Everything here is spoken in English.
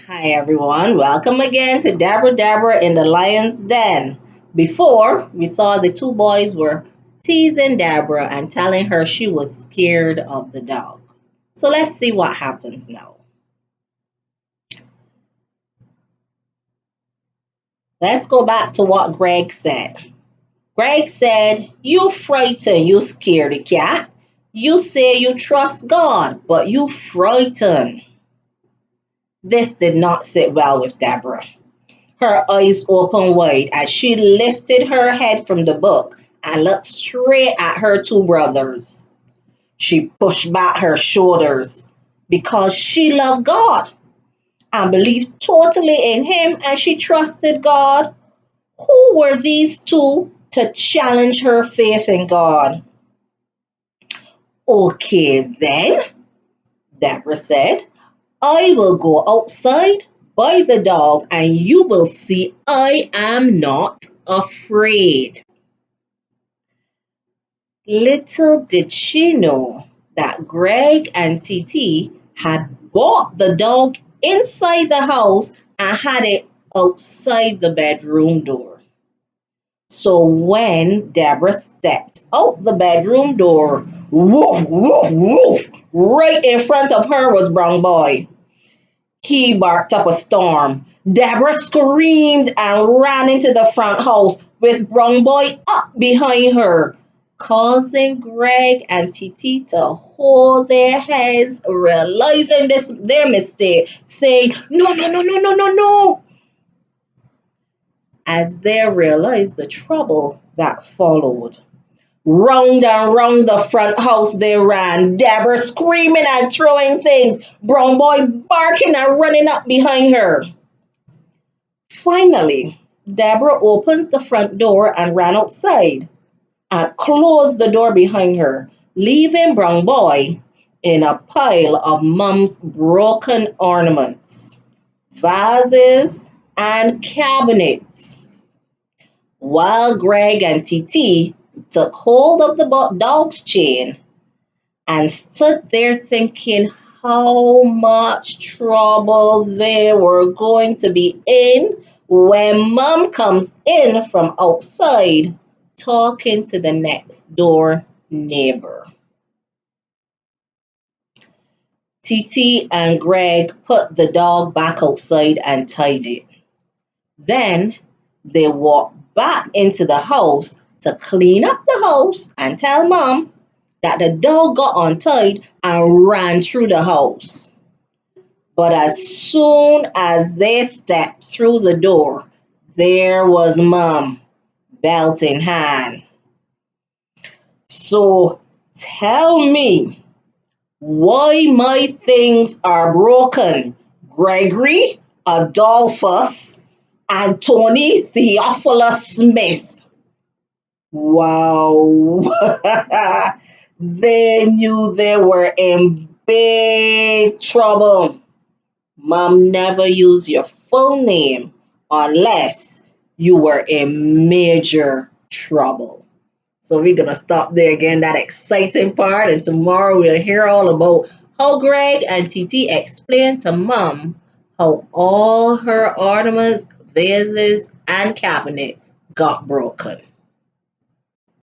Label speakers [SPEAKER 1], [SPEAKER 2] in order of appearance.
[SPEAKER 1] Hi everyone, welcome again to Debra in the Lion's Den. Before, we saw the two boys were teasing Debra and telling her she was scared of the dog. So let's see what happens now. Let's go back to what Greg said. Greg said, "You frightened, you scaredy cat. You say you trust God, but you frightened." This did not sit well with Debra. Her eyes opened wide as she lifted her head from the book and looked straight at her two brothers. She pushed back her shoulders because she loved God and believed totally in Him and she trusted God. Who were these two to challenge her faith in God? Okay, then, Deborah said, "I will go outside by the dog and you will see I am not afraid." Little did she know that Greg and Titi had brought the dog inside the house and had it outside the bedroom door. So when Deborah stepped out the bedroom door, woof, woof, woof, right in front of her was Brown Boy. He barked up a storm. Deborah screamed and ran into the front house with Brown Boy up behind her, causing Greg and Titi to hold their heads, realizing their mistake, saying, "No, no, no, no, no, no, no," as they realized the trouble that followed. Round and round the front house they ran, Deborah screaming and throwing things, Brown Boy barking and running up behind her. Finally, Deborah opens the front door and ran outside and closed the door behind her, leaving Brown Boy in a pile of Mum's broken ornaments, vases, and cabinets. While Greg and Titi took hold of the dog's chain and stood there thinking how much trouble they were going to be in when Mum comes in from outside talking to the next door neighbor. Titi and Greg put the dog back outside and tied it. Then they walked back into the house to clean up the house and tell Mom that the dog got untied and ran through the house. But as soon as they stepped through the door, there was Mom, belt in hand. "So tell me why my things are broken, Gregory Adolphus and Tony Theophilus Smith." Wow. They knew they were in big trouble. Mom never used your full name unless you were in major trouble. So we're going to stop there again, that exciting part. And tomorrow we'll hear all about how Greg and Titi explained to Mom how all her ornaments, vases, and cabinet got broken.